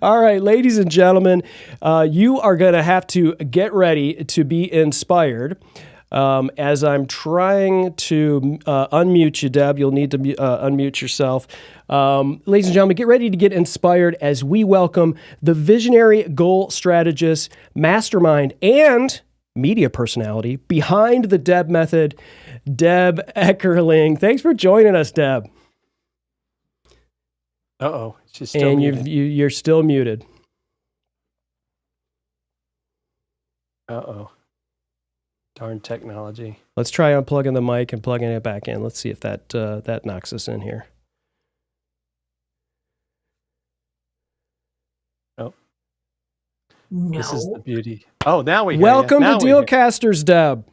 All right, ladies and gentlemen, you are going to have to get ready to be inspired. As I'm trying to unmute you, Deb, you'll need to unmute yourself. Ladies and gentlemen, get ready to get inspired as we welcome the visionary goal strategist, mastermind, and media personality behind the DEB Method, Deb Eckerling. Thanks for joining us, Deb. Uh-oh, she's still muted. And you're still muted. Uh-oh. Darn technology. Let's try unplugging the mic and plugging it back in. Let's see if that knocks us in here. Oh. No. This is the beauty. Oh, now we hear Welcome you. to Dealcasters, Deb.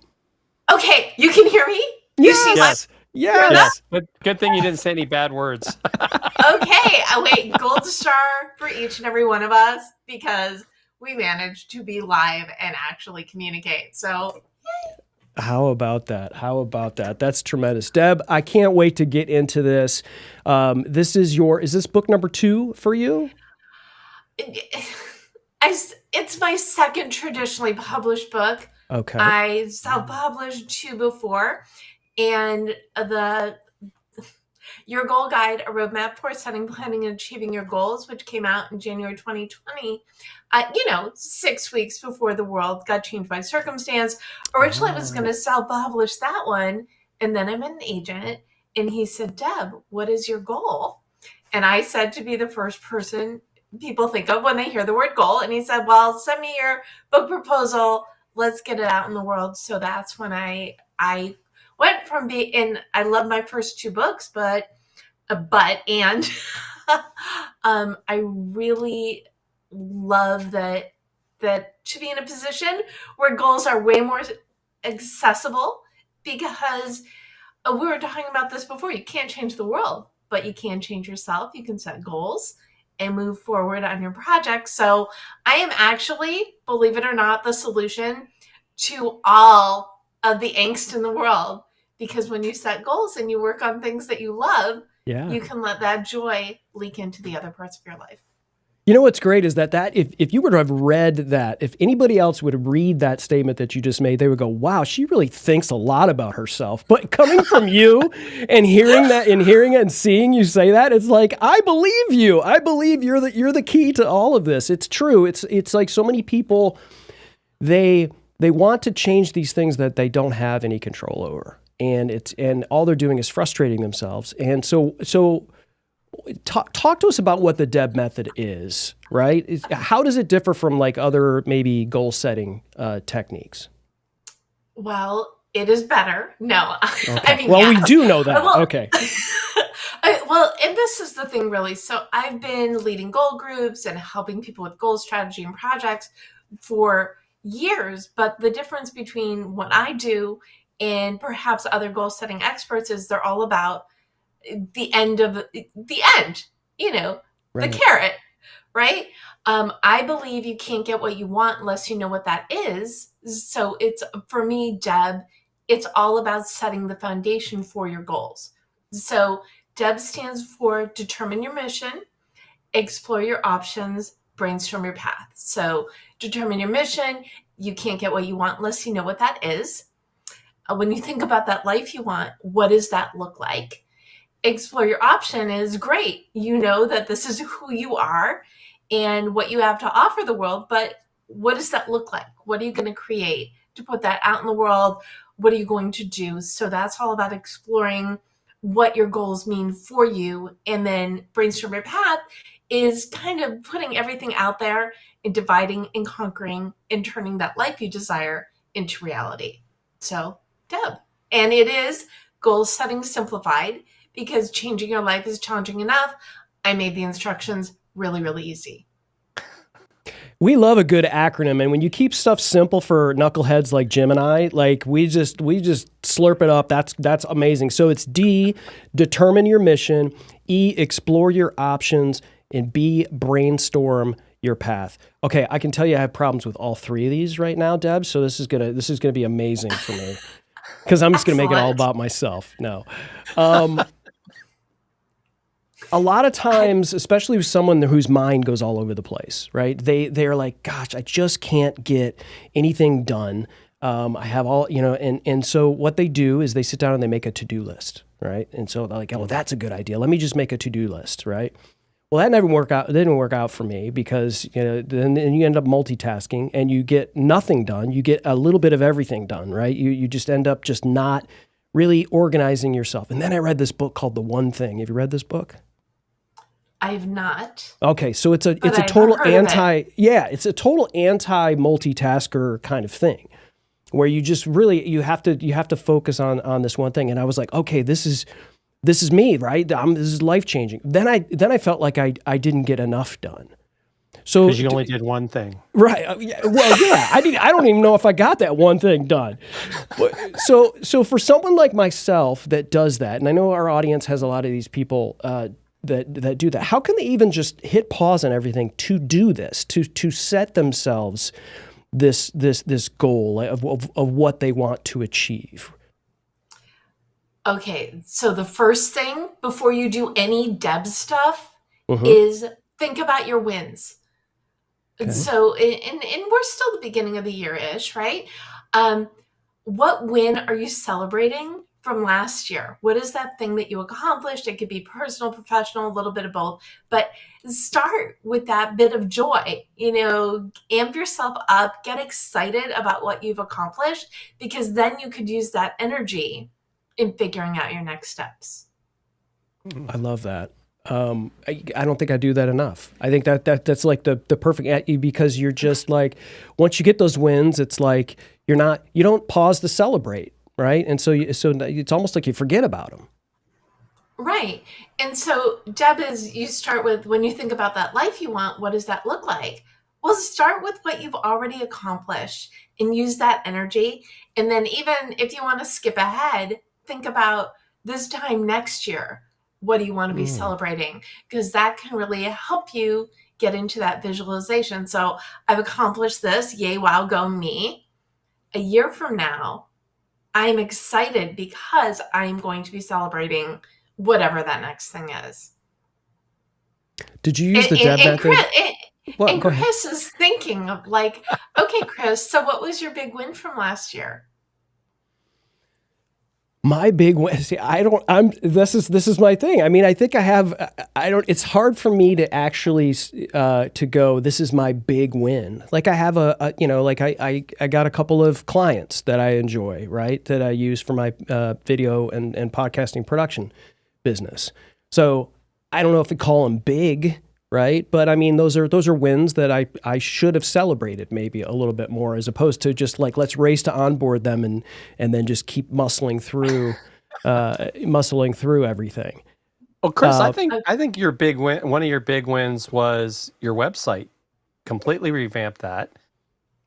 Okay, you can hear me? You see Yes. Yes. Good thing you didn't say any bad words. Okay, wait, gold star for each and every one of us because we managed to be live and actually communicate. So, How about that? That's tremendous. Deb, I can't wait to get into this. Is this book number 2 for you? it's my second traditionally published book. Okay. I self-published 2 before, and Your Goal Guide, a roadmap for setting, planning, and achieving your goals, which came out in January 2020, 6 weeks before the world got changed by circumstance. Originally, I was going to self-publish that one, and then I met an agent, and he said, Deb, what is your goal? And I said to be the first person people think of when they hear the word goal, and he said, well, send me your book proposal. Let's get it out in the world. So that's when I went from being, I love my first 2 books, I really love that to be in a position where goals are way more accessible, because we were talking about this before. You can't change the world, but you can change yourself. You can set goals and move forward on your project. So I am actually, believe it or not, the solution to all of the angst in the world. Because when you set goals and you work on things that you love, you can let that joy leak into the other parts of your life. You know what's great is that if you were to have read that, if anybody else would read that statement that you just made, they would go, wow, she really thinks a lot about herself. But coming from you and hearing it and seeing you say that, it's like, I believe you. I believe you're the key to all of this. It's true. It's like so many people, they want to change these things that they don't have any control over. And all they're doing is frustrating themselves. And so talk to us about what the DEB Method is, right? How does it differ from like other maybe goal setting techniques? Well, it is better. No, Okay. I mean, well, yes. We do know that. Well, okay. And this is the thing, really. So I've been leading goal groups and helping people with goal strategy and projects for years. But the difference between what I do and perhaps other goal setting experts is they're all about the end, right. The carrot, right? I believe you can't get what you want unless you know what that is. So for me, Deb, it's all about setting the foundation for your goals. So DEB stands for determine your mission, explore your options, brainstorm your path. So determine your mission. You can't get what you want unless you know what that is. When you think about that life you want, what does that look like? Explore your option is great. You know that this is who you are and what you have to offer the world, but what does that look like? What are you going to create to put that out in the world? What are you going to do? So that's all about exploring what your goals mean for you. And then brainstorm your path is kind of putting everything out there and dividing and conquering and turning that life you desire into reality. So Deb, and it is goal setting simplified, because changing your life is challenging enough. I made the instructions really, really easy. We love a good acronym, and when you keep stuff simple for knuckleheads like Jim and I, like we just slurp it up. That's amazing. So it's D, determine your mission, E, explore your options, and B, brainstorm your path. Okay, I can tell you I have problems with all 3 of these right now, Deb. So this is gonna be amazing for me, because I'm just gonna make it all about myself. No. a lot of times, especially with someone whose mind goes all over the place, right? They're like, gosh, I just can't get anything done. I have all, and so what they do is they sit down and they make a to-do list, right? And so they're like, oh, that's a good idea. Let me just make a to-do list, right? Well, that never worked out. It didn't work out for me because, then you end up multitasking and you get nothing done. You get a little bit of everything done, right? You just end up just not really organizing yourself. And then I read this book called The One Thing. Have you read this book? I have not. Okay, so it's a total anti-multitasker kind of thing, where you just really you have to focus on this one thing. And I was like, okay, this is me, right? This is life changing. Then I felt like I didn't get enough done. So because you only did one thing, right? Well, yeah. I don't even know if I got that one thing done. So for someone like myself that does that, and I know our audience has a lot of these people that do that. How can they even just hit pause on everything to do this, to set themselves this goal of what they want to achieve? Okay, so the first thing before you do any Deb stuff is think about your wins. Okay. So, and we're still the beginning of the year-ish, right? What win are you celebrating from last year? What is that thing that you accomplished? It could be personal, professional, a little bit of both, but start with that bit of joy, amp yourself up, get excited about what you've accomplished, because then you could use that energy in figuring out your next steps. I love that. I don't think I do that enough. I think that's like the perfect, because you're just like, once you get those wins, it's like you don't pause to celebrate, right? And so it's almost like you forget about them. Right. And so Deb, you start with, when you think about that life you want, what does that look like? Well, start with what you've already accomplished and use that energy. And then even if you want to skip ahead, think about this time next year. What do you want to be celebrating? Because that can really help you get into that visualization. So I've accomplished this. Yay, wow, go me. A year from now, I'm excited because I'm going to be celebrating whatever that next thing is. Did you use the Deb method? And Chris is thinking of like, okay, Chris, so what was your big win from last year? My big win. See, this is my thing. I mean, I think it's hard for me to actually, to go, this is my big win. Like I have I got a couple of clients that I enjoy, right? That I use for my, video and podcasting production business. So I don't know if we call them big, right? But I mean, those are wins that I should have celebrated maybe a little bit more, as opposed to just like, let's race to onboard them and then just keep muscling through everything. Well, Chris, I think your big win, one of your big wins was your website. Completely revamped that.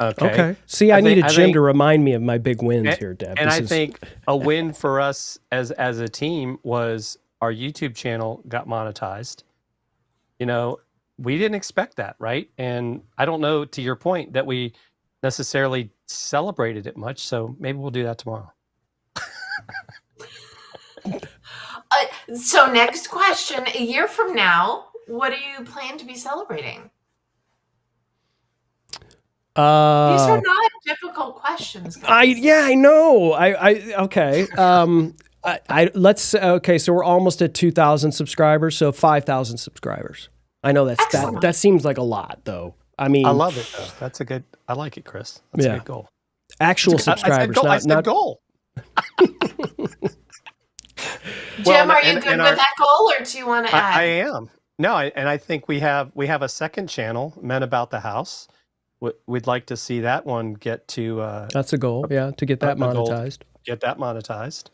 Okay. See, I need a Jim to remind me of my big wins here, Deb. And I think a win for us as a team was our YouTube channel got monetized. We didn't expect that, right? And I don't know, to your point, that we necessarily celebrated it much. So maybe we'll do that tomorrow. So next question, a year from now, what do you plan to be celebrating? These are not difficult questions, guys. I know. Okay. So we're almost at 2,000 subscribers. So 5,000 subscribers. I know that seems like a lot, though. I mean, I love it though. I like it, Chris. That's a good goal. Actual subscribers, not goal. Jim, are you good with that goal, or do you want to add? I am. No, and I think we have a second channel, Men About the House. We'd like to see that one get to. That's a goal, to get that monetized. Get that monetized.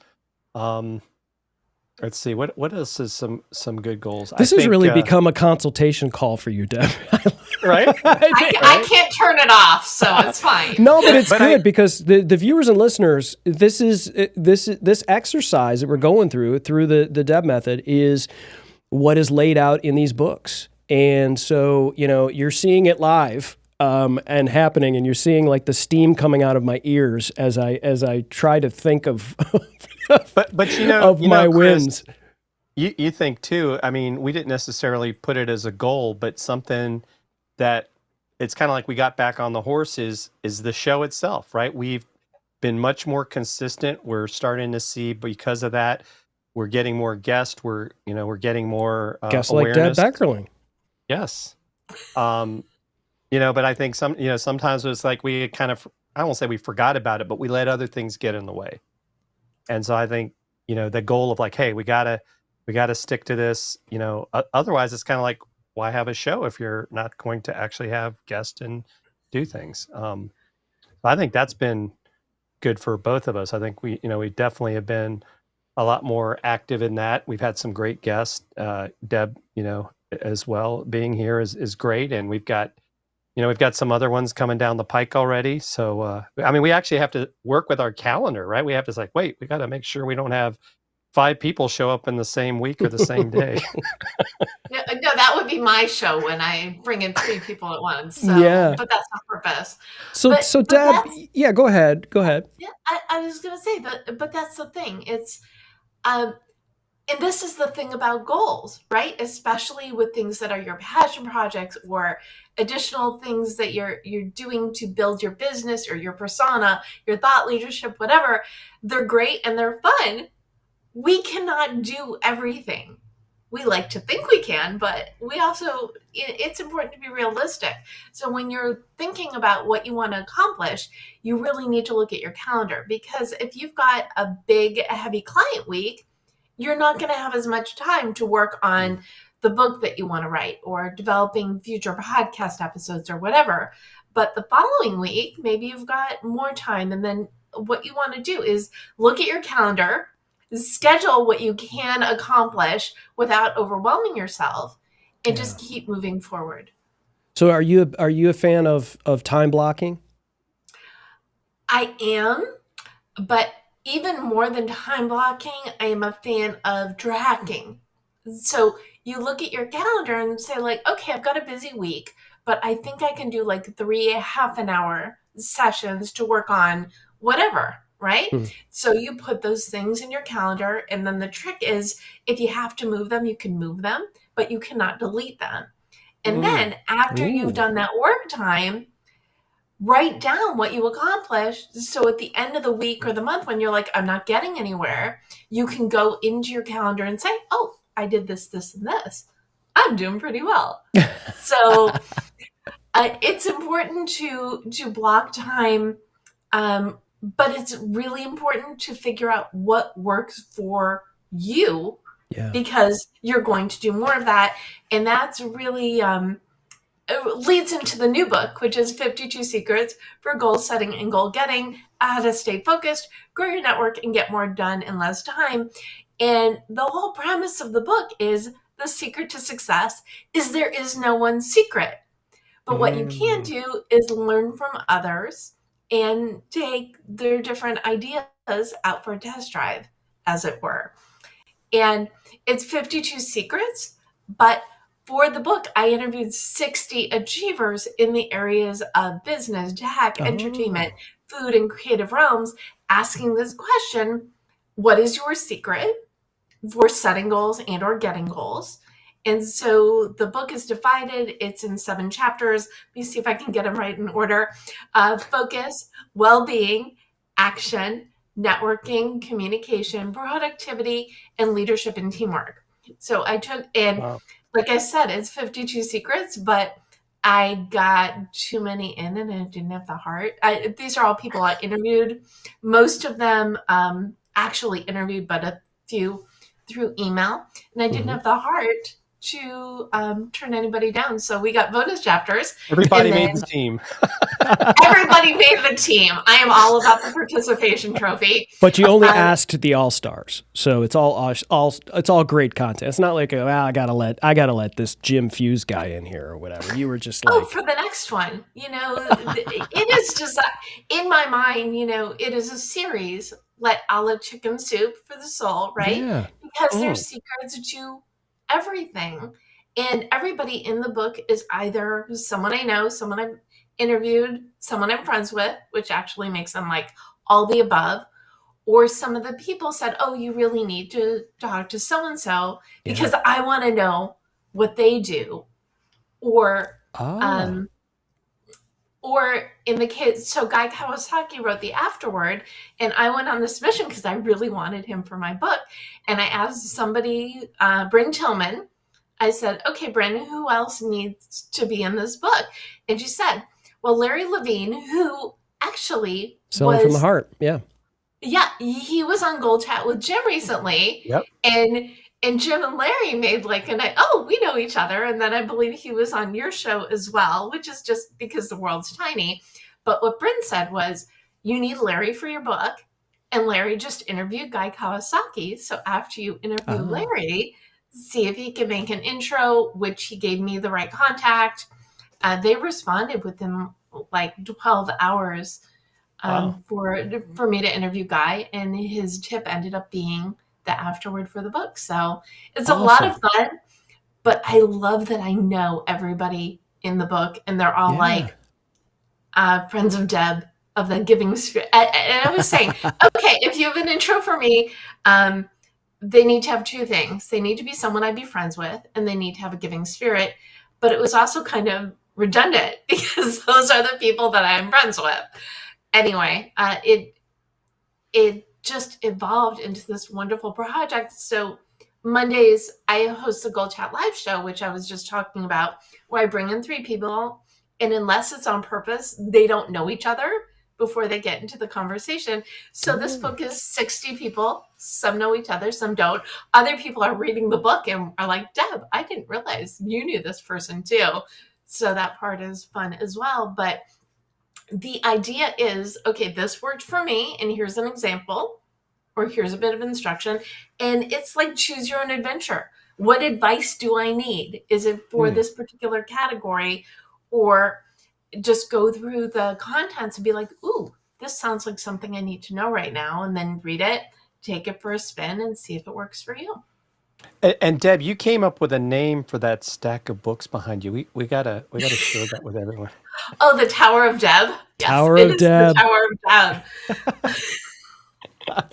Let's see what else is some good goals. This has really become a consultation call for you, Deb. Right? I can't turn it off, so it's fine. No, but it's good because the viewers and listeners, this exercise that we're going through the Deb method is what is laid out in these books, and so you're seeing it live. And happening, and you're seeing like the steam coming out of my ears as I try to think of but of my Chris, wins. you think too, I mean, we didn't necessarily put it as a goal, but something that it's kind of like we got back on the horse is the show itself, right? We've been much more consistent. We're starting to see because of that, we're getting more guests. We're getting more Guests like Deb awareness. Eckerling. Yes. But I think sometimes it's like we kind of, I won't say we forgot about it, but we let other things get in the way. And so I think, the goal of like, hey, we gotta stick to this, otherwise it's kind of like, why have a show if you're not going to actually have guests and do things? I think that's been good for both of us. I think we definitely have been a lot more active in that. We've had some great guests, Deb, as well. Being here is great. And we've got some other ones coming down the pike already. So, we actually have to work with our calendar, right? We have to say, wait, we got to make sure we don't have 5 people show up in the same week or the same day. No, that would be my show when I bring in 3 people at once. So, Yeah. but that's on purpose. So Deb, yeah, go ahead. Yeah, I was going to say, but that's the thing. It's, and this is the thing about goals, right? Especially with things that are your passion projects or additional things that you're doing to build your business or your persona, your thought leadership, whatever. They're great and they're fun. We cannot do everything. We like to think we can, but it's important to be realistic. So when you're thinking about what you want to accomplish, you really need to look at your calendar, because if you've got a big, heavy client week, you're not going to have as much time to work on the book that you want to write or developing future podcast episodes or whatever. But the following week, maybe you've got more time. And then what you want to do is look at your calendar, schedule what you can accomplish without overwhelming yourself, and just keep moving forward. So are you a fan of time blocking? I am, but even more than time blocking, I am a fan of tracking. So you look at your calendar and say like, okay, I've got a busy week, but I think I can do like 3 half-an-hour sessions to work on whatever, right? So you put those things in your calendar, and then the trick is if you have to move them, you can move them, but you cannot delete them. And then after you've done that work time, write down what you accomplished. So at the end of the week or the month, when you're like, I'm not getting anywhere, you can go into your calendar and say, oh, I did this, this, and this. I'm doing pretty well. So it's important to block time, but it's really important to figure out what works for you, because you're going to do more of that. And that's really it leads into the new book, which is 52 Secrets for Goal Setting and Goal Getting, How to Stay Focused, Grow Your Network, and Get More Done in Less Time. And the whole premise of the book is the secret to success is there is no one secret. But what you can do is learn from others and take their different ideas out for a test drive, as it were. And it's 52 secrets, but for the book, I interviewed 60 achievers in the areas of business, tech, entertainment, food, and creative realms, asking this question: what is your secret for setting goals and or getting goals? And so the book is divided. It's in 7 chapters. Let me see if I can get them right in order. Focus, well-being, action, networking, communication, productivity, and leadership and teamwork. So I took, and like I said, it's 52 secrets, but I got too many in and I didn't have the heart. These are all people I interviewed. Most of them actually interviewed, but a few through email. And I didn't have the heart to turn anybody down. So we got bonus chapters. Everybody made the team. Everybody made the team. I am all about the participation trophy. But you only asked the all-stars, so it's all great content. It's not like I gotta let this Jim Fuse guy in here or whatever. You were just like, for the next one, it is just in my mind. It is a series. A la chicken soup for the soul, right? Yeah. Because there's secrets to everything, and everybody in the book is either someone I know, someone I've interviewed, someone I'm friends with, which actually makes them like all the above, Or some of the people said, oh, you really need to talk to so-and-so because I want to know what they do. Or in the case, so Guy Kawasaki wrote the afterword, and I went on this mission because I really wanted him for my book. And I asked somebody, Bryn Tillman, I said, okay, Bryn, who else needs to be in this book? And she said, well, Larry Levine, who actually Selling from the Heart. Yeah. Yeah, he was on Gold Chat with Jim recently. Yep. And Jim and Larry made like we know each other. And then I believe he was on your show as well, which is just because the world's tiny. But what Bryn said was, you need Larry for your book. And Larry just interviewed Guy Kawasaki. So after you interview Larry, see if he can make an intro, which he gave me the right contact. They responded within like 12 hours for me to interview Guy, and his tip ended up being the afterword for the book. So it's a lot of fun, but I love that I know everybody in the book, and they're all like friends of Deb of the giving spirit. And I was saying, okay, if you have an intro for me, they need to have two things. They need to be someone I'd be friends with, and they need to have a giving spirit. But it was also kind of redundant because those are the people that I'm friends with. Anyway, it just evolved into this wonderful project. So Mondays, I host the Gold Chat live show, which I was just talking about, where I bring in 3 people. And unless it's on purpose, they don't know each other before they get into the conversation. So this book is 60 people. Some know each other, some don't. Other people are reading the book and are like, Deb, I didn't realize you knew this person too. So that part is fun as well. But the idea is, okay, this worked for me, and here's an example, or here's a bit of instruction. And it's like choose your own adventure. What advice do I need? Is it for this particular category? Or just go through the contents and be like, ooh, this sounds like something I need to know right now. And then read it, take it for a spin, and see if it works for you. And Deb, you came up with a name for that stack of books behind you. We gotta share that with everyone. Oh, the Tower of Deb. Yes, Tower of Deb. The Tower of Deb.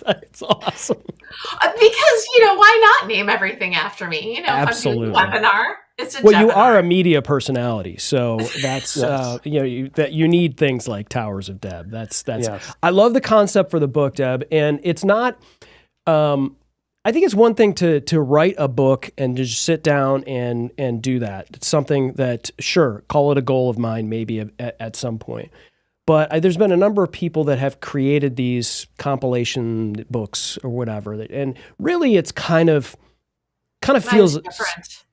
That's awesome. Because why not name everything after me? Absolutely. If I'm doing a webinar, it's a well, Jebinar. you are a media personality, so that's that you need things like Towers of Deb. That's. Yes. I love the concept for the book, Deb, and it's not. I think it's one thing to write a book and just sit down and do that. It's something that, sure, call it a goal of mine maybe at some point. But there's been a number of people that have created these compilation books or whatever, and really it's kind of feels different.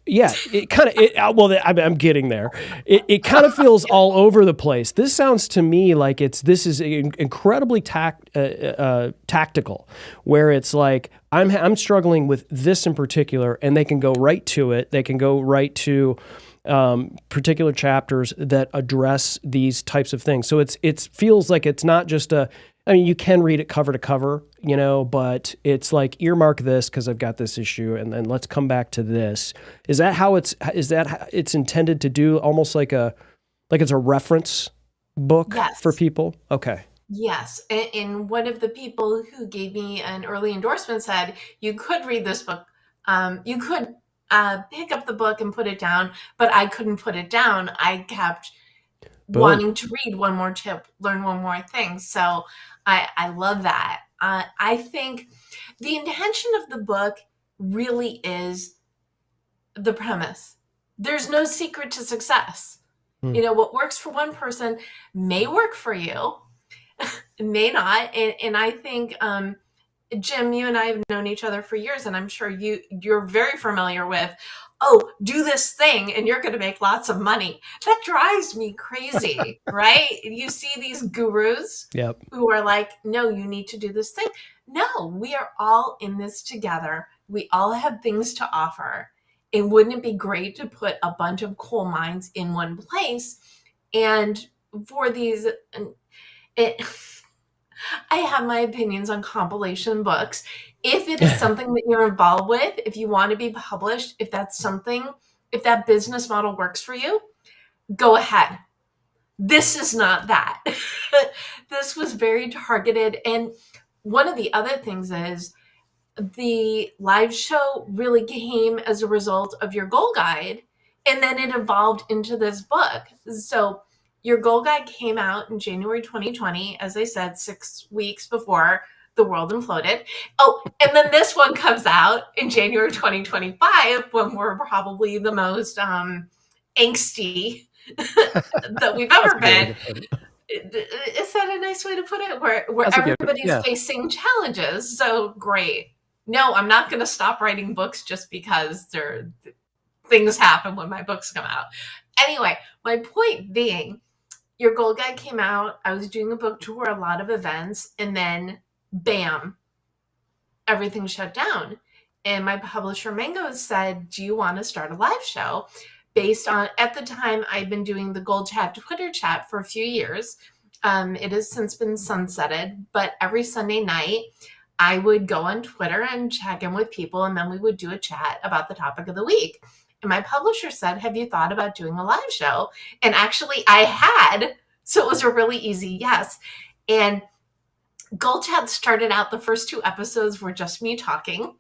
Yeah, I'm getting there. It kind of feels all over the place. This sounds to me like this is incredibly tactical, where it's like I'm struggling with this in particular, and they can go right to it. They can go right to particular chapters that address these types of things. So it feels like it's not just you can read it cover to cover, but it's like earmark this because I've got this issue, and then let's come back to this. Is that how it's intended to do? Almost like it's a reference book for people? Okay. Yes. And one of the people who gave me an early endorsement said, you could read this book. You could pick up the book and put it down, but I couldn't put it down. I kept wanting to read one more tip, learn one more thing. So I love that. I think the intention of the book really is the premise. There's no secret to success. What works for one person may work for you, may not. And I think, Jim, you and I have known each other for years, and I'm sure you're very familiar with, do this thing and you're going to make lots of money. That drives me crazy, right? You see these gurus who are like, no, you need to do this thing. No, we are all in this together. We all have things to offer. And wouldn't it be great to put a bunch of coal mines in one place? And for these, I have my opinions on compilation books. If it is something that you're involved with, if you want to be published, if that business model works for you, go ahead. This is not that. This was very targeted. And one of the other things is the live show really came as a result of your goal guide, and then it evolved into this book. So your goal guide came out in January 2020, as I said, 6 weeks before the world imploded. Oh, and then this one comes out in January 2025, when we're probably the most angsty that we've ever been. Is that a nice way to put it? Where everybody's facing challenges. So great. No, I'm not going to stop writing books just because things happen when my books come out. Anyway, my point being, your goal guide came out. I was doing a book tour, a lot of events, and then bam, everything shut down. And my publisher Mango said, do you want to start a live show? Based on, at the time, I'd been doing the Gold Chat Twitter chat for a few years. It has since been sunsetted, but every Sunday night, I would go on Twitter and check in with people, and then we would do a chat about the topic of the week. And my publisher said, have you thought about doing a live show? And actually, I had, so it was a really easy yes. And Gold Chat started out, the first 2 episodes were just me talking.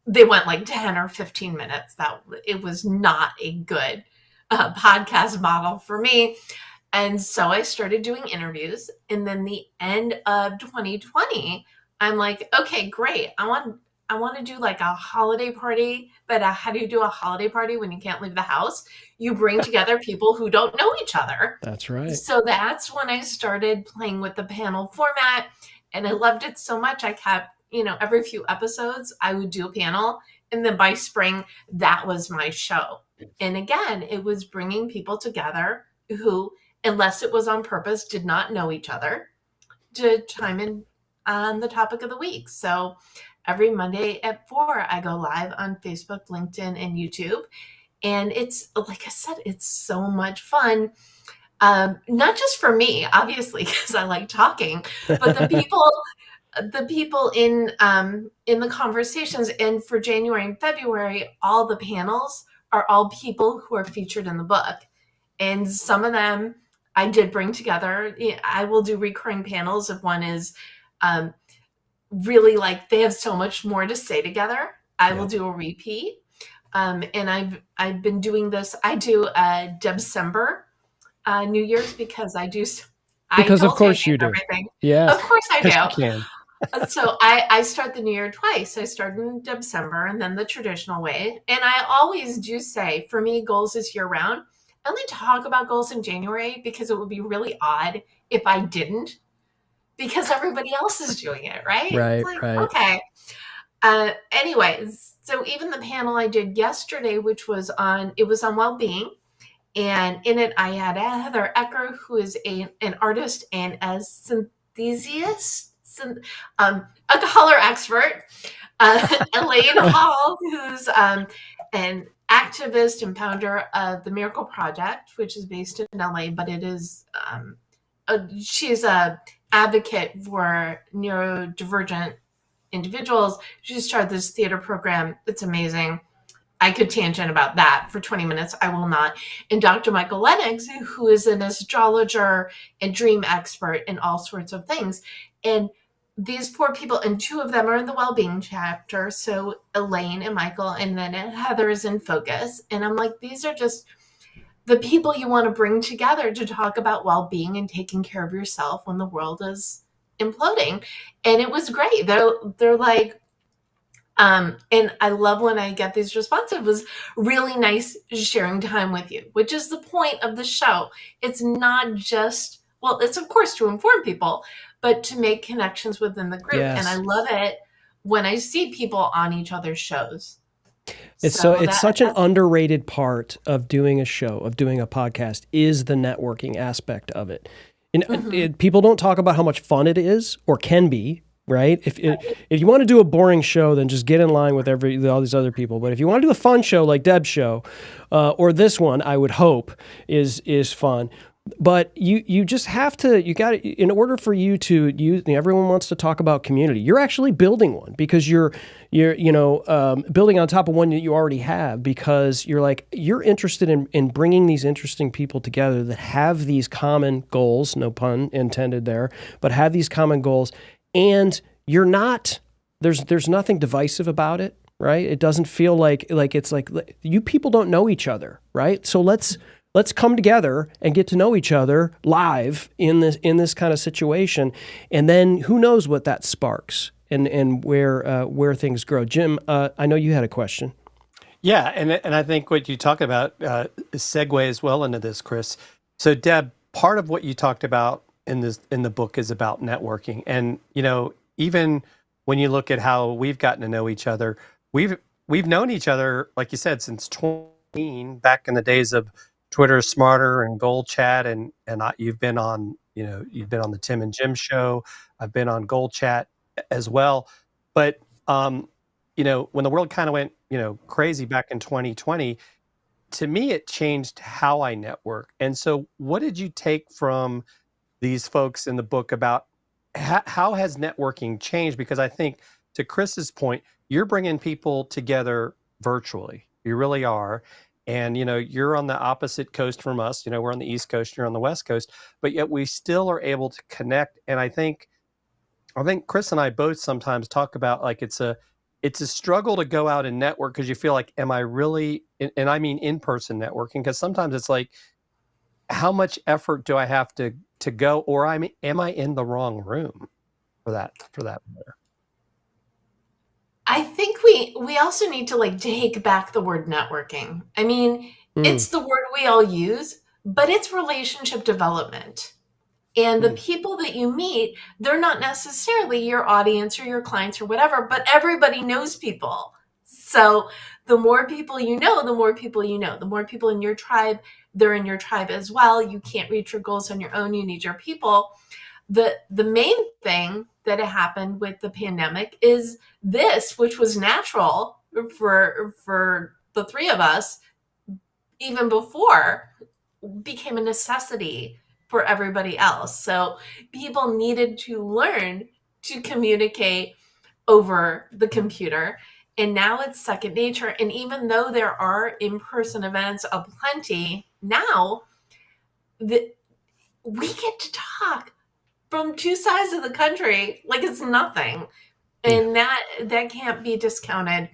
They went like 10 or 15 minutes. It was not a good podcast model for me. And so I started doing interviews. And then the end of 2020, I'm like, okay, great. I want to do like a holiday party. But how do you do a holiday party when you can't leave the house? You bring together people who don't know each other. That's right. So that's when I started playing with the panel format. And I loved it so much. I kept, every few episodes, I would do a panel. And then by spring, that was my show. And again, it was bringing people together who, unless it was on purpose, did not know each other to chime in on the topic of the week. So every Monday at 4, I go live on Facebook, LinkedIn, and YouTube. And it's, like I said, it's so much fun. Not just for me, obviously, because I like talking, but the people in the conversations. And for January and February, all the panels are all people who are featured in the book. And some of them I did bring together. I will do recurring panels if one is really like they have so much more to say together. I will do a repeat. And I've been doing this. I do a December New Year's because I do. Because of course you do. Everything. Yeah. Of course I do. You can. So I start the new year twice. I start in December and then the traditional way. And I always do say, for me, goals is year round. I only talk about goals in January because it would be really odd if I didn't, because everybody else is doing it, right? Right, right. Okay. Anyway, so even the panel I did yesterday, which was on well-being. And in it, I had Heather Ecker, who is an artist and a synthesist, a color expert, Elaine Hall, who's an activist and founder of the Miracle Project, which is based in LA, but it is she's a advocate for neurodivergent individuals. She started this theater program. It's amazing. I could tangent about that for 20 minutes. I will not. And Dr. Michael Lennox, who is an astrologer and dream expert and all sorts of things. And these 4 people, and 2 of them are in the well-being chapter. So Elaine and Michael, and then Heather is in focus. And I'm like, these are just the people you want to bring together to talk about well-being and taking care of yourself when the world is imploding. And it was great. They're like, and I love when I get these responses. It was really nice sharing time with you, which is the point of the show. It's not just, well, it's of course to inform people, but to make connections within the group. Yes. And I love it when I see people on each other's shows. It's such an underrated part of doing a show, of doing a podcast, is the networking aspect of it. And people don't talk about how much fun it is or can be. Right? If you want to do a boring show, then just get in line with all these other people. But if you want to do a fun show like Deb's show, or this one, I would hope is fun. But you just have to, in order for you to use, everyone wants to talk about community. You're actually building one because you're building on top of one that you already have, because you're interested in bringing these interesting people together that have these common goals, no pun intended there, but have these common goals. And you're not, there's nothing divisive about it, right? It doesn't feel like it's like you people don't know each other, right? So let's come together and get to know each other live in this kind of situation, and then who knows what that sparks and where things grow. Jim, I know you had a question. Yeah, and I think what you talk about segues well into this, Chris. So Deb, part of what you talked about in the book is about networking, and even when you look at how we've gotten to know each other, we've known each other, like you said, since 20, back in the days of Twitter Smarter and Gold Chat, and you've been on the Tim and Jim show. I've been on Gold Chat as well, but when the world kind of went crazy back in 2020, to me it changed how I network. And so, what did you take from these folks in the book about how has networking changed? Because I think, to Chris's point, you're bringing people together virtually. You really are. And, you're on the opposite coast from us. We're on the East Coast, you're on the West Coast, but yet we still are able to connect. And I think Chris and I both sometimes talk about, like, it's a struggle to go out and network, because you feel like, am I really, and I mean in-person networking, because sometimes it's like, how much effort do I have to go, or am I in the wrong room for that matter? I think we also need to take back the word networking. I mean, it's the word we all use, but it's relationship development. And the people that you meet, they're not necessarily your audience or your clients or whatever, but everybody knows people. So the more people you know, the more people you know. The more people in your tribe, they're in your tribe as well. You can't reach your goals on your own. You need your people. The main thing that happened with the pandemic is this, which was natural for the three of us, even before, became a necessity for everybody else. So people needed to learn to communicate over the computer. And now it's second nature. And even though there are in-person events aplenty now, we get to talk from two sides of the country like it's nothing. And that can't be discounted.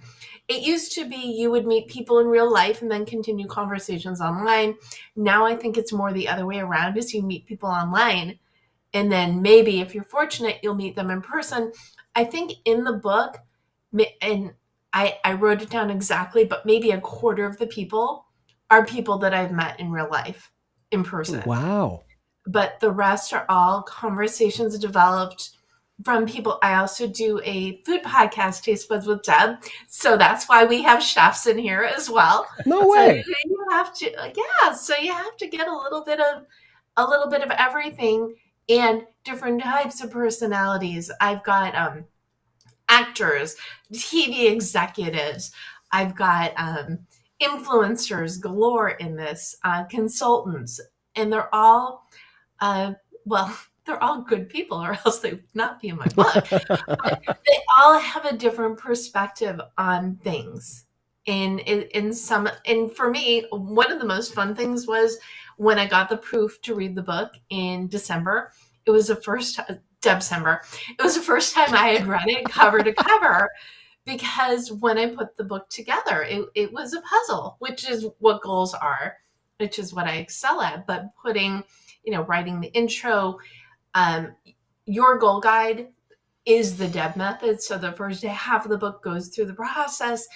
It used to be you would meet people in real life and then continue conversations online. Now I think it's more the other way around, is you meet people online, and then maybe if you're fortunate, you'll meet them in person. I think in the book, and I wrote it down exactly, but maybe a quarter of the people are people that I've met in real life, in person. Wow. But the rest are all conversations developed from people. I also do a food podcast, Taste Buds with Deb. So that's why we have chefs in here as well. No way. So you have to, so you have to get a little bit of everything and different types of personalities. I've got actors, TV executives. I've got influencers galore in this, consultants, and they're all they're all good people, or else they would not be in my book. But they all have a different perspective on things. And for me, one of the most fun things was when I got the proof to read the book in December. It was the first December. It was the first time I had read it cover to cover, because when I put the book together, it was a puzzle, which is what goals are, which is what I excel at. But writing the intro, your goal guide is the DEB method. So the first half of the book goes through the process,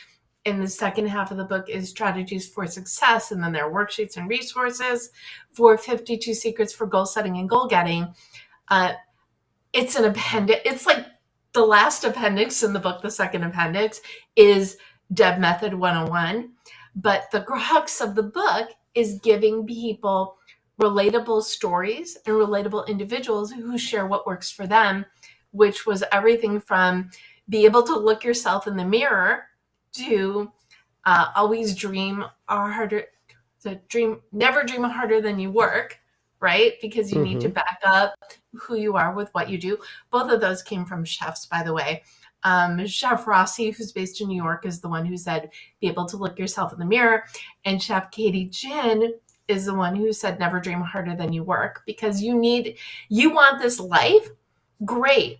and the second half of the book is strategies for success. And then there are worksheets and resources for 52 secrets for goal setting and goal getting. It's an appendix. It's like the last appendix in the book. The second appendix is DEB Method 101. But the crux of the book is giving people relatable stories and relatable individuals who share what works for them, which was everything from be able to look yourself in the mirror to always never dream harder than you work, right? Because you need to back up who you are with what you do. Both of those came from chefs, by the way. Chef Rossi, who's based in New York, is the one who said, be able to look yourself in the mirror. And Chef Katie Jin is the one who said, never dream harder than you work, because you want this life, great,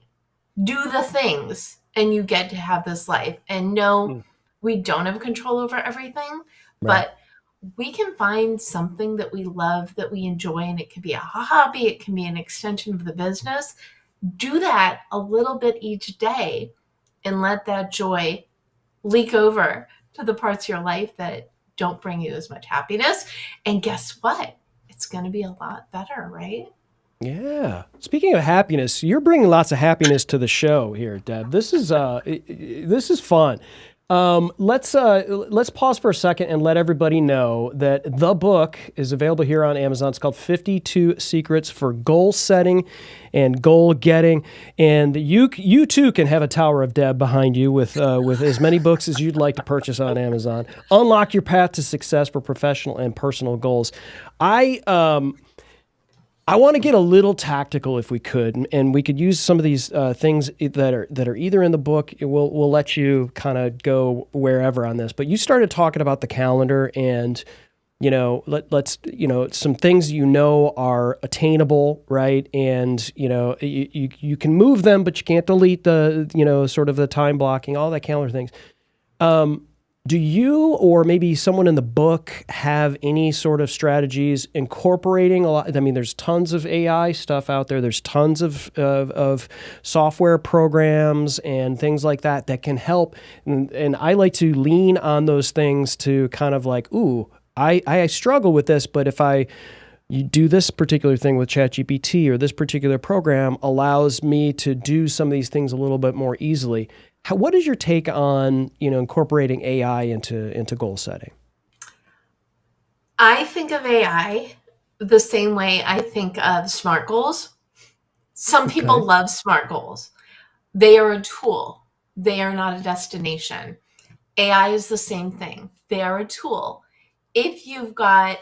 do the things and you get to have this life. And no, we don't have control over everything, but we can find something that we love, that we enjoy, and it could be a hobby, it can be an extension of the business. Do that a little bit each day and let that joy leak over to the parts of your life that don't bring you as much happiness. And guess what? It's going to be a lot better, right? Yeah. Speaking of happiness, you're bringing lots of happiness to the show here, Deb. This is fun. Let's pause for a second and let everybody know that the book is available here on Amazon. It's called 52 Secrets for Goal Setting and Goal Getting. And you too can have a Tower of Deb behind you with as many books as you'd like to purchase on Amazon. Unlock your path to success for professional and personal goals. I want to get a little tactical if we could, and we could use some of these things that are either in the book. We'll let you kind of go wherever on this. But you started talking about the calendar, and let's some things are attainable, right? And you can move them, but you can't delete the sort of the time blocking, all that calendar things. Do you or maybe someone in the book have any sort of strategies incorporating a lot? I mean, there's tons of AI stuff out there. There's tons of software programs and things like that can help. And I like to lean on those things to kind of like, ooh, I struggle with this, but if you do this particular thing with ChatGPT or this particular program allows me to do some of these things a little bit more easily. What is your take on incorporating AI into goal setting? I think of AI the same way I think of SMART goals. Some people love SMART goals. They are a tool. They are not a destination. AI is the same thing. They are a tool. If you've got,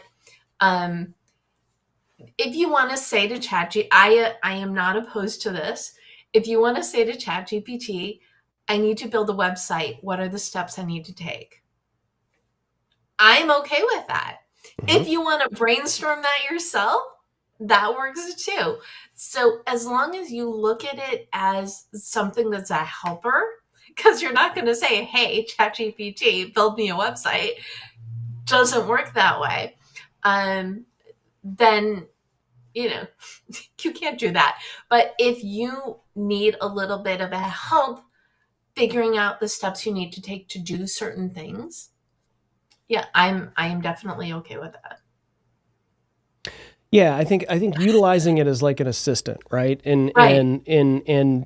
if you want to say to ChatGPT, I am not opposed to this. If you want to say to ChatGPT, I need to build a website. What are the steps I need to take? I'm okay with that. Mm-hmm. If you want to brainstorm that yourself, that works too. So as long as you look at it as something that's a helper, because you're not going to say, hey, ChatGPT, build me a website. Doesn't work that way. Then, you can't do that. But if you need a little bit of a help figuring out the steps you need to take to do certain things, yeah, I am definitely okay with that. Yeah, I think utilizing it as like an assistant, right? And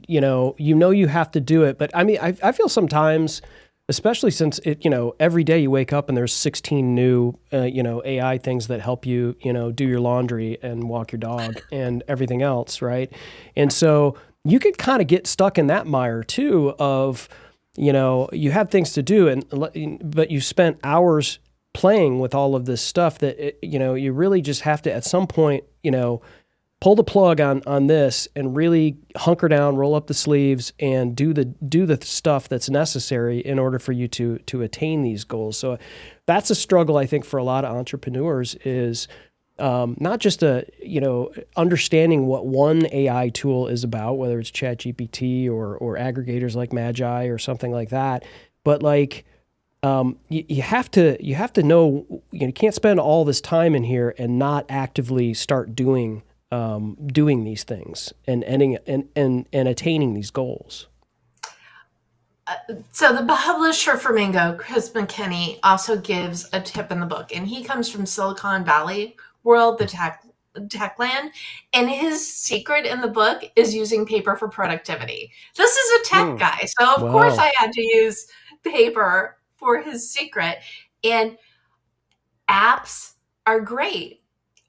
you have to do it, but I mean, I feel sometimes, especially since every day you wake up and there's 16 new AI things that help you do your laundry and walk your dog and everything else, right? And so you could kind of get stuck in that mire too of, you have things to do but you spent hours playing with all of this stuff that, you really just have to at some point, pull the plug on this and really hunker down, roll up the sleeves and do the stuff that's necessary in order for you to attain these goals. So that's a struggle, I think, for a lot of entrepreneurs is, not just understanding what one AI tool is about, whether it's ChatGPT or aggregators like Magi or something like that, but like you have to know you can't spend all this time in here and not actively start doing these things and attaining these goals. So the publisher for Mango, Chris McKinney, also gives a tip in the book, and he comes from Silicon Valley world, the tech land, and his secret in the book is using paper for productivity. This is a tech guy, so of course I had to use paper for his secret. And apps are great,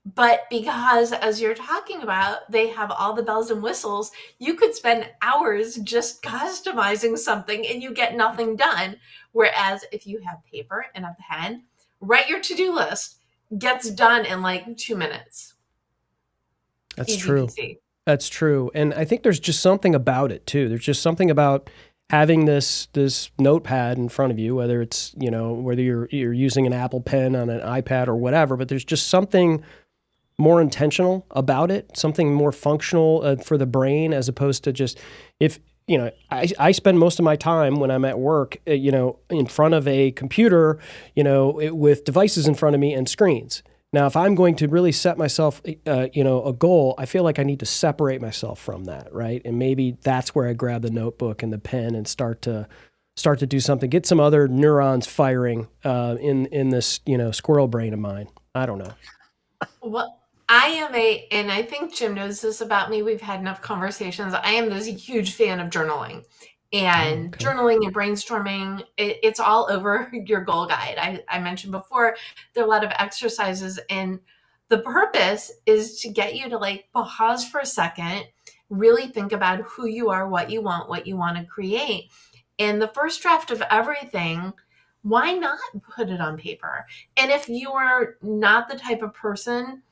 but because, as you're talking about, they have all the bells and whistles, you could spend hours just customizing something and you get nothing done. Whereas if you have paper and a pen, write your to-do list, gets done in like 2 minutes. That's Easy true. peasy. That's true. And I think there's just something about it too. There's just something about having this notepad in front of you, whether it's, whether you're using an Apple Pen on an iPad or whatever, but there's just something more intentional about it, something more functional for the brain, as opposed to just if I spend most of my time when I'm at work, in front of a computer, with devices in front of me and screens. Now, if I'm going to really set myself, a goal, I feel like I need to separate myself from that, right? And maybe that's where I grab the notebook and the pen and start to do something, get some other neurons firing in this, squirrel brain of mine. I don't know. Well, and I think Jim knows this about me. We've had enough conversations. I am this huge fan of journaling. And journaling and brainstorming, it's all over your goal guide. I mentioned before, there are a lot of exercises, and the purpose is to get you to pause for a second, really think about who you are, what you want to create. And the first draft of everything, why not put it on paper? And if you are not the type of person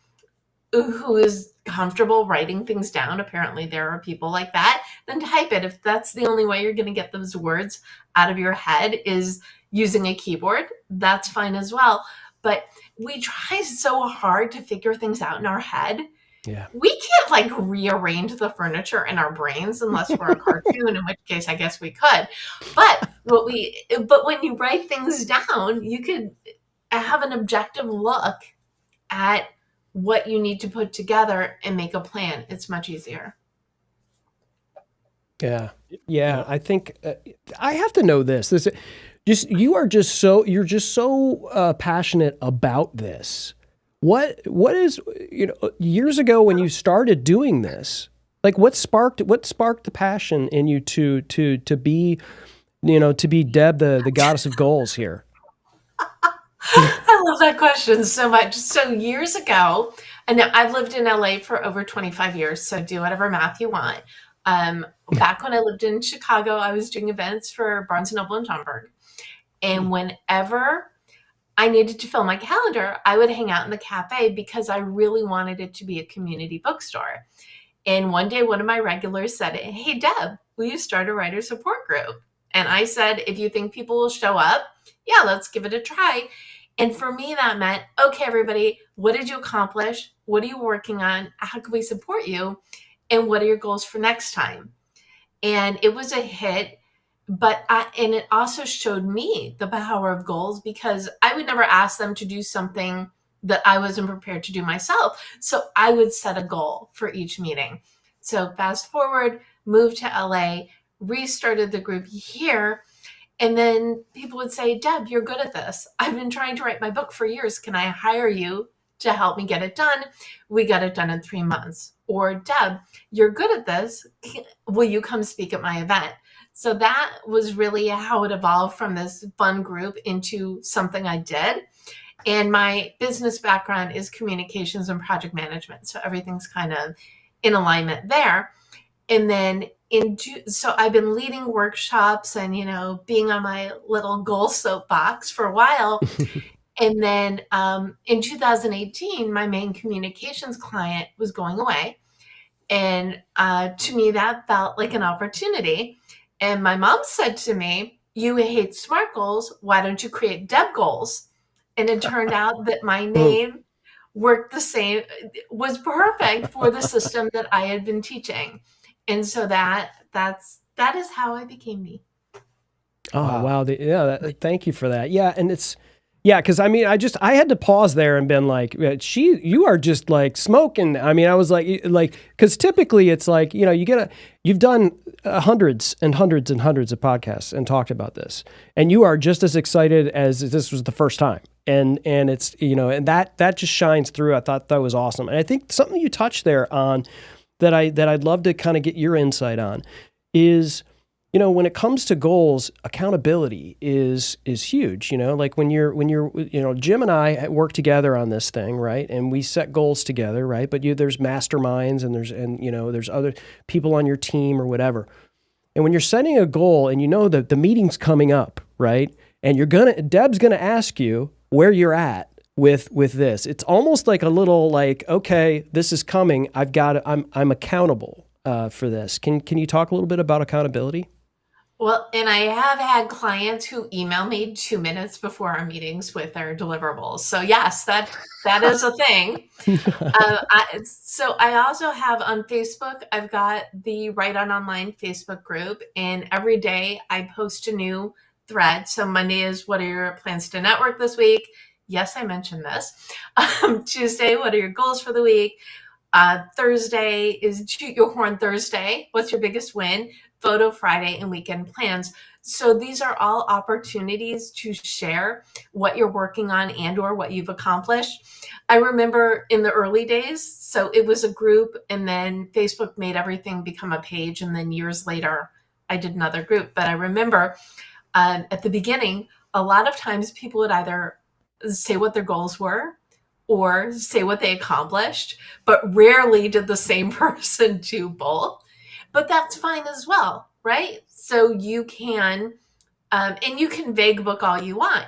who is comfortable writing things down, apparently there are people like that, then type it. If that's the only way you're going to get those words out of your head is using a keyboard, that's fine as well. But we try so hard to figure things out in our head. Yeah. We can't rearrange the furniture in our brains unless we're a cartoon, in which case I guess we could. But when you write things down, you could have an objective look at what you need to put together and make a plan. It's much easier. Yeah. I think I have to know this. You're just so passionate about this. What is, years ago when you started doing this, what sparked the passion in you to be, to be Deb, the goddess of goals here? I love that question so much. So years ago, and I've lived in LA for over 25 years, so do whatever math you want. Back when I lived in Chicago, I was doing events for Barnes & Noble in Schaumburg. And whenever I needed to fill my calendar, I would hang out in the cafe because I really wanted it to be a community bookstore. And one day, one of my regulars said, "Hey, Deb, will you start a writer support group?" And I said, "If you think people will show up, yeah, let's give it a try." And for me, that meant, okay, everybody, what did you accomplish? What are you working on? How can we support you? And what are your goals for next time? And it was a hit, and it also showed me the power of goals, because I would never ask them to do something that I wasn't prepared to do myself. So I would set a goal for each meeting. So fast forward, moved to LA, restarted the group here. And then people would say, "Deb, you're good at this. I've been trying to write my book for years. Can I hire you to help me get it done?" We got it done in 3 months. Or, "Deb, you're good at this. Will you come speak at my event?" So that was really how it evolved from this fun group into something I did. And my business background is communications and project management. So everything's kind of in alignment there. And then so I've been leading workshops and, being on my little goal soapbox for a while. And then in 2018, my main communications client was going away. And to me, that felt like an opportunity. And my mom said to me, "You hate SMART goals. Why don't you create Deb goals?" And it turned out that my name worked the same, was perfect for the system that I had been teaching. And so that is how I became me. Oh, wow. Thank you for that. Yeah. And because I had to pause there and been like, you are just like smoking. I mean, I was like, because typically it's like, you've done hundreds and hundreds and hundreds of podcasts and talked about this, and you are just as excited as if this was the first time. And it's, and that just shines through. I thought that was awesome. And I think something you touched there on that I'd love to kind of get your insight on is, when it comes to goals, accountability is huge. Like when you're Jim and I work together on this thing, right? And we set goals together, right? But there's masterminds and there's other people on your team or whatever. And when you're setting a goal and that the meeting's coming up, right? And Deb's gonna ask you where you're at with this. It's almost like a little like, okay, this is coming. I'm accountable for this. Can you talk a little bit about accountability? Well, and I have had clients who email me 2 minutes before our meetings with their deliverables. So yes, that is a thing. So I also have on Facebook, I've got the Write On Online Facebook group, and every day I post a new thread. So Monday is, what are your plans to network this week? Yes, I mentioned this. Tuesday, what are your goals for the week? Thursday is Shoot Your Horn Thursday. What's your biggest win? Photo Friday, and weekend plans. So these are all opportunities to share what you're working on and or what you've accomplished. I remember in the early days, so it was a group, and then Facebook made everything become a page, and then years later I did another group. But I remember at the beginning, a lot of times people would either say what their goals were or say what they accomplished, but rarely did the same person do both. But that's fine as well, right? So you can, and you can vague book all you want.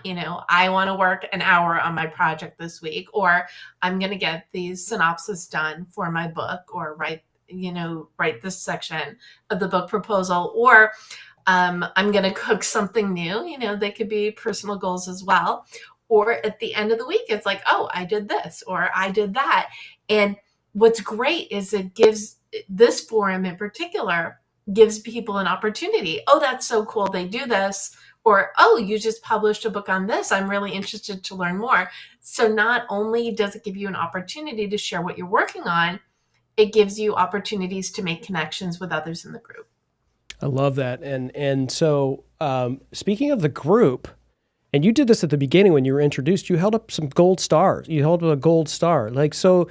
I want to work an hour on my project this week, or I'm going to get the synopsis done for my book, or write this section of the book proposal, or I'm going to cook something new. They could be personal goals as well. Or at the end of the week, it's like, oh, I did this, or I did that. And what's great is it gives, this forum in particular gives people an opportunity. Oh, that's so cool, they do this. Or, oh, you just published a book on this. I'm really interested to learn more. So not only does it give you an opportunity to share what you're working on, it gives you opportunities to make connections with others in the group. I love that. And so speaking of the group, and you did this at the beginning when you were introduced, you held up some gold stars. You held up a gold star. So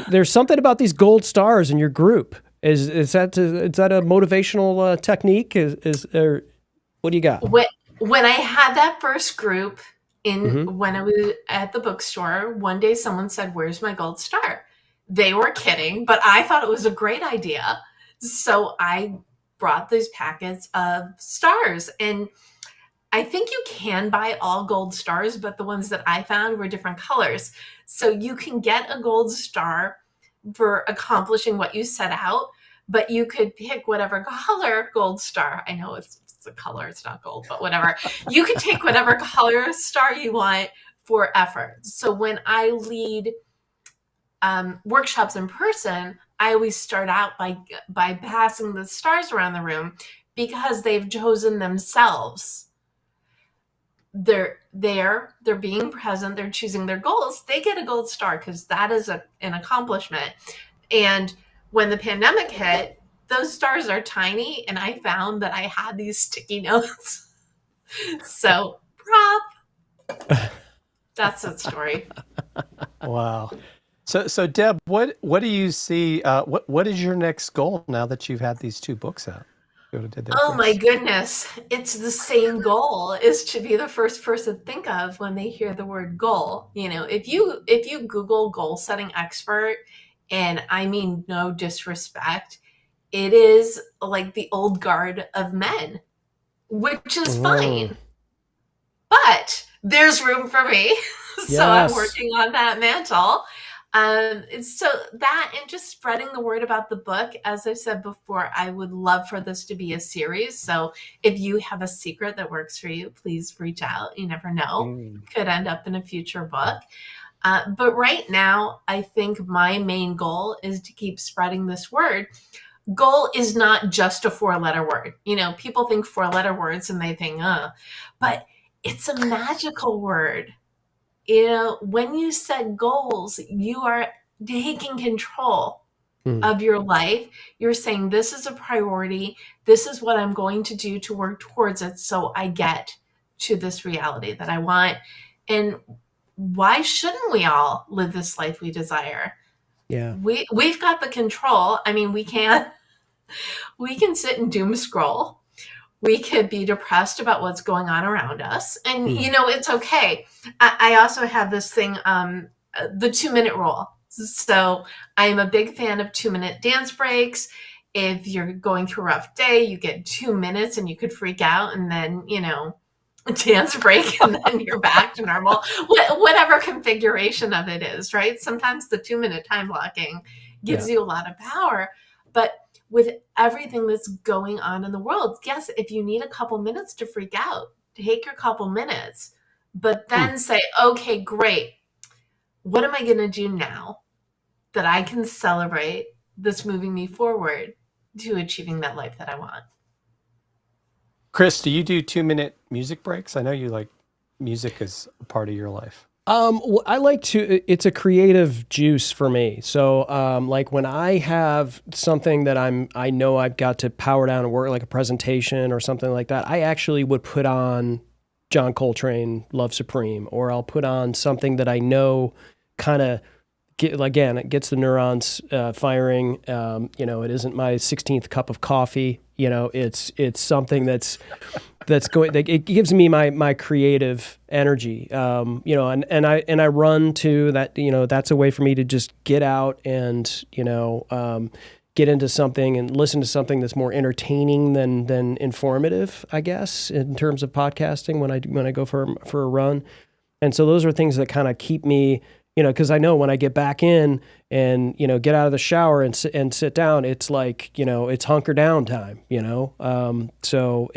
there's something about these gold stars in your group. Is that a motivational technique? Or what do you got? When I had that first group when I was at the bookstore, one day someone said, "Where's my gold star?" They were kidding, but I thought it was a great idea. So I brought these packets of stars, and I think you can buy all gold stars, but the ones that I found were different colors. So you can get a gold star for accomplishing what you set out, but you could pick whatever color gold star. I know it's a color, it's not gold, but whatever. You can take whatever color star you want for effort. So when I lead workshops in person, I always start out by passing the stars around the room, because they've chosen themselves. They're being present, they're choosing their goals, they get a gold star because that is an accomplishment. And when the pandemic hit, those stars are tiny, and I found that I had these sticky notes. So prop. That's the story. Wow. So Deb, what do you see? What is your next goal now that you've had these 2 books out? Oh my goodness. It's the same goal, is to be the first person to think of when they hear the word goal. If you Google goal setting expert, and I mean no disrespect, it is like the old guard of men, which is fine. But there's room for me. So yes. I'm working on that mantle. So that, and just spreading the word about the book. As I've said before, I would love for this to be a series. So if you have a secret that works for you, please reach out. You never know. Could end up in a future book. But right now, I think my main goal is to keep spreading this word. Goal is not just a 4-letter word. People think 4-letter words and they think, but it's a magical word. When you set goals, you are taking control of your life. You're saying, this is a priority. This is what I'm going to do to work towards it, so I get to this reality that I want. And why shouldn't we all live this life we desire? Yeah. We've got the control. I mean, we can sit and doom scroll. We could be depressed about what's going on around us. And, it's okay. I also have this thing, the 2-minute rule. So I'm a big fan of 2-minute dance breaks. If you're going through a rough day, you get 2 minutes and you could freak out, and then, dance break, and then you're back to normal, whatever configuration of it is, right? Sometimes the 2-minute time blocking gives you a lot of power. But with everything that's going on in the world. Yes, if you need a couple minutes to freak out, take your couple minutes, but then say, okay, great. What am I going to do now that I can celebrate that's moving me forward to achieving that life that I want? Chris, do you do 2-minute music breaks? I know you like music as a part of your life. Well, I like to, it's a creative juice for me. So, like when I have something that I know I've got to power down and work, like a presentation or something like that, I actually would put on John Coltrane, Love Supreme, or I'll put on something that I know kind of, again, it gets the neurons firing. It isn't my 16th cup of coffee. It's something that it gives me my creative energy. And I run to that. That's a way for me to just get out and get into something and listen to something that's more entertaining than informative, I guess, in terms of podcasting when I go for a run. And so those are things that kind of keep me, because I know when I get back in and, get out of the shower and sit down, it's like, it's hunker down time, so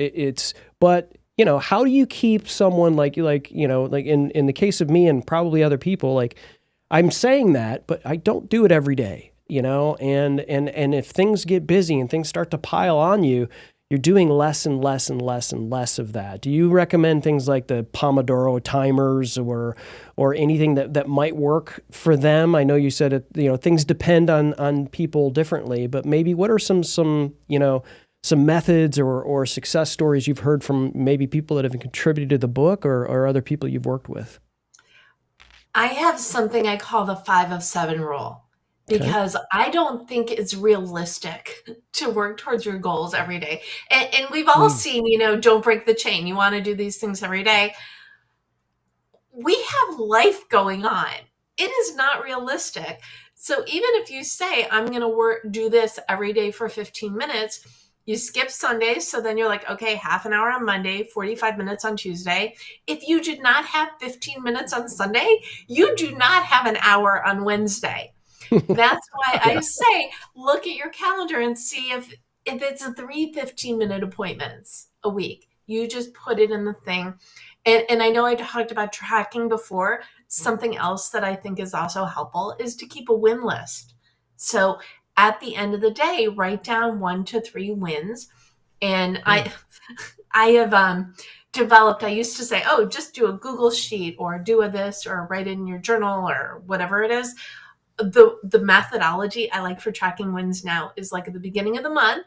but how do you keep someone like in the case of me and probably other people, like I'm saying that, but I don't do it every day, and if things get busy and things start to pile on you, you're doing less and less and less and less of that. Do you recommend things like the Pomodoro timers or anything that might work for them? I know you said it, things depend on people differently, but maybe what are some methods or success stories you've heard from maybe people that have contributed to the book or other people you've worked with? I have something I call the 5 of 7 rule. Because I don't think it's realistic to work towards your goals every day. And we've all seen, don't break the chain. You want to do these things every day. We have life going on. It is not realistic. So even if you say, I'm going to do this every day for 15 minutes, you skip Sundays. So then you're like, okay, half an hour on Monday, 45 minutes on Tuesday. If you did not have 15 minutes on Sunday, you do not have an hour on Wednesday. That's why I say, look at your calendar and see if it's 3 15-minute appointments a week. You just put it in the thing. And I know I talked about tracking before. Something else that I think is also helpful is to keep a win list. So at the end of the day, write down 1 to 3 wins. And I have developed, I used to say, just do a Google sheet or do this or write it in your journal or whatever it is. The methodology I like for tracking wins now is like at the beginning of the month,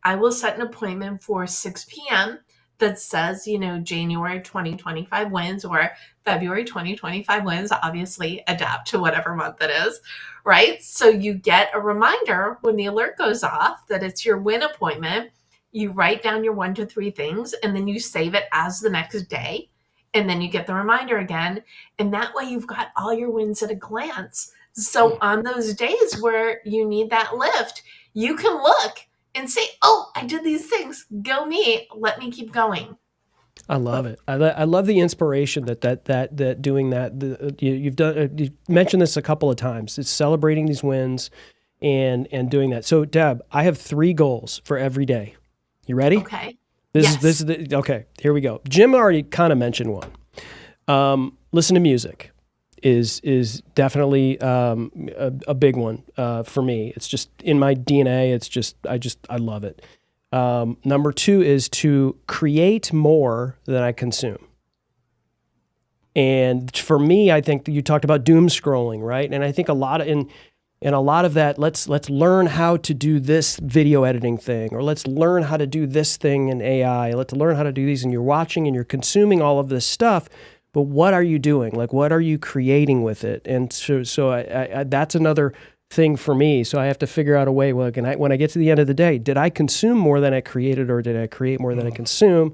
I will set an appointment for 6 p.m. that says, January 2025 wins or February 2025 wins, obviously adapt to whatever month it is, right? So you get a reminder when the alert goes off that it's your win appointment. You write down your 1 to 3 things and then you save it as the next day. And then you get the reminder again. And that way you've got all your wins at a glance. So on those days where you need that lift, you can look and say, I did these things. Go me. Let me keep going. I love it. I love the inspiration that doing that. You've mentioned this a couple of times. It's celebrating these wins and doing that. So Deb, I have 3 goals for every day. You ready? Okay. This is okay. Here we go. Jim already kind of mentioned one. Listen to music is definitely a big one for me. It's just in my DNA. It's just I love it. Number 2 is to create more than I consume. And for me, I think you talked about doom scrolling, right? And I think a lot of that, let's learn how to do this video editing thing, or let's learn how to do this thing in AI. Let's learn how to do these, and you're watching and you're consuming all of this stuff. But what are you doing? Like, what are you creating with it? And so I that's another thing for me. So I have to figure out a way. Well, when I get to the end of the day, did I consume more than I created, or did I create more than I consume?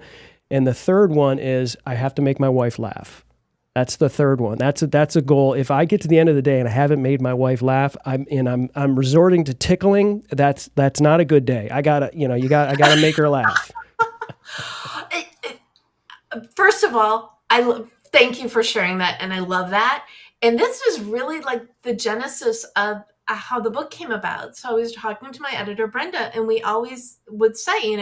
And the third one is I have to make my wife laugh. That's the third one. That's a goal. If I get to the end of the day and I haven't made my wife laugh, I'm resorting to tickling. That's not a good day. I gotta make her laugh. First of all, thank you for sharing that, and I love that. And this is really like the genesis of how the book came about. So I was talking to my editor, Brenda, and we always would say,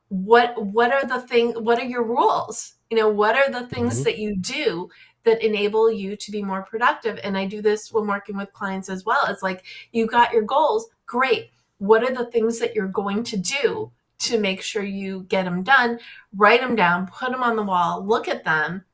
what are your rules? What are the things that you do that enable you to be more productive? And I do this when working with clients as well. It's like, you got your goals. Great. What are the things that you're going to do to make sure you get them done? Write them down, put them on the wall, look at them.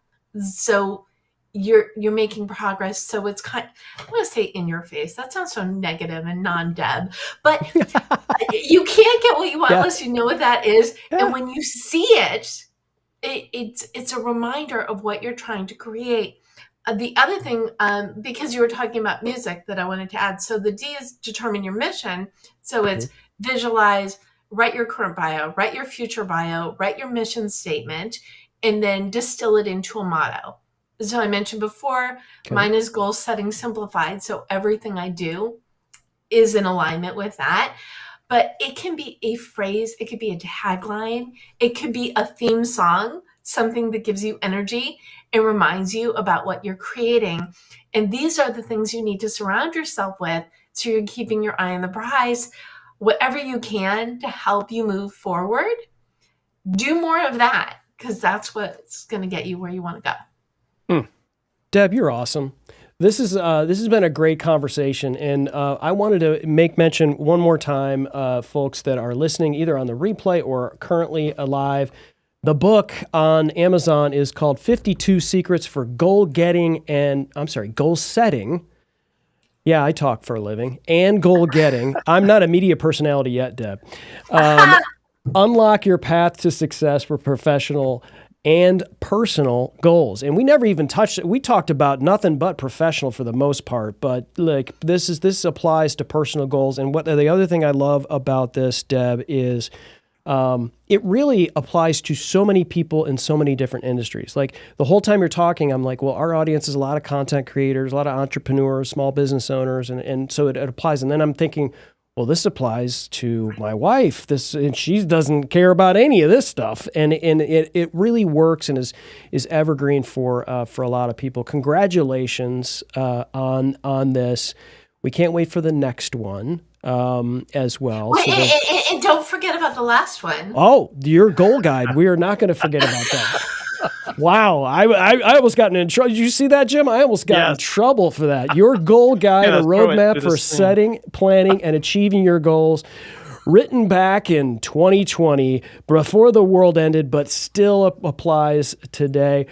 So you're making progress. So it's I want to say in your face. That sounds so negative and non-Deb, but you can't get what you want unless you know what that is. And when you see it, it's a reminder of what you're trying to create. The other thing, because you were talking about music, that I wanted to add. So the D is determine your mission. So it's visualize, write your current bio, write your future bio, write your mission statement, and then distill it into a motto. So I mentioned before, mine is goal setting simplified. So everything I do is in alignment with that. But it can be a phrase, it could be a tagline, it could be a theme song, something that gives you energy and reminds you about what you're creating. And these are the things you need to surround yourself with, so you're keeping your eye on the prize. Whatever you can to help you move forward, do more of that, because that's what's going to get you where you want to go. Deb, you're awesome. This has been a great conversation, and I wanted to make mention one more time, folks that are listening either on the replay or currently alive. The book on Amazon is called 52 Secrets for Goal Setting. Yeah, I talk for a living. And goal getting. I'm not a media personality yet, Deb. Unlock your path to success for professional and personal goals. And we never even touched it. We talked about nothing but professional for the most part, but like this applies to personal goals. And what the other thing I love about this, Deb, is it really applies to so many people in so many different industries. Like the whole time you're talking, I'm like, well, our audience is a lot of content creators, a lot of entrepreneurs, small business owners. And so it applies. And then I'm thinking, well, this applies to my wife. And she doesn't care about any of this stuff. And it really works and is evergreen for a lot of people. Congratulations on this. We can't wait for the next one as well. Wait, and don't forget about the last one. Oh, your goal guide. We are not going to forget about that. Wow. I almost got in trouble. Did you see that, Jim? I almost got in trouble for that. Your goal guide, a roadmap for setting, planning, and achieving your goals, written back in 2020 before the world ended, but still applies today.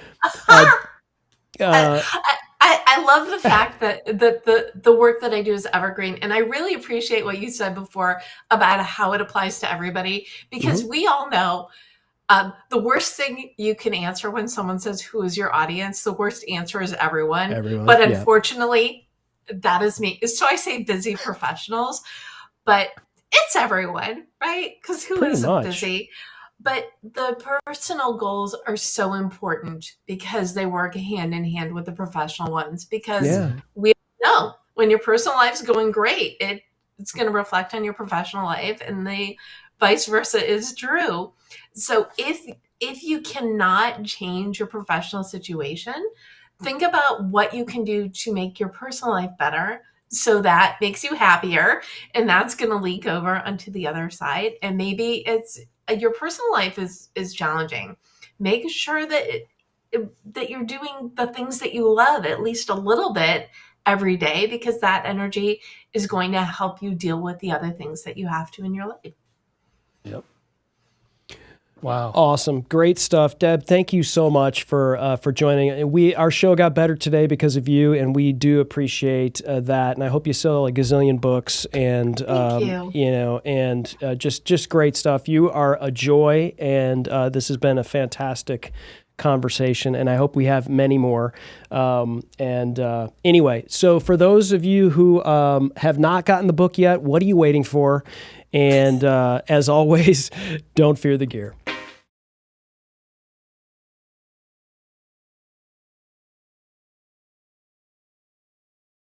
I love the fact that the work that I do is evergreen. And I really appreciate what you said before about how it applies to everybody, because we all know the worst thing you can answer when someone says, who is your audience? The worst answer is everyone. But unfortunately, that is me. So I say busy professionals, but it's everyone, right? Because who isn't busy? But the personal goals are so important because they work hand in hand with the professional ones. Because we know when your personal life's going great, it's going to reflect on your professional life, and the vice versa is true. So if you cannot change your professional situation, think about what you can do to make your personal life better, so that makes you happier, and that's going to leak over onto the other side. And maybe it's your personal life is challenging. Make sure that you're doing the things that you love at least a little bit every day, because that energy is going to help you deal with the other things that you have to in your life. Yep. Wow. Awesome. Great stuff. Deb, thank you so much for joining. Our show got better today because of you, and we do appreciate that. And I hope you sell a gazillion books, and Thank you. And just great stuff. You are a joy, and this has been a fantastic conversation, and I hope we have many more. Anyway, so for those of you who have not gotten the book yet, what are you waiting for? And as always, don't fear the gear.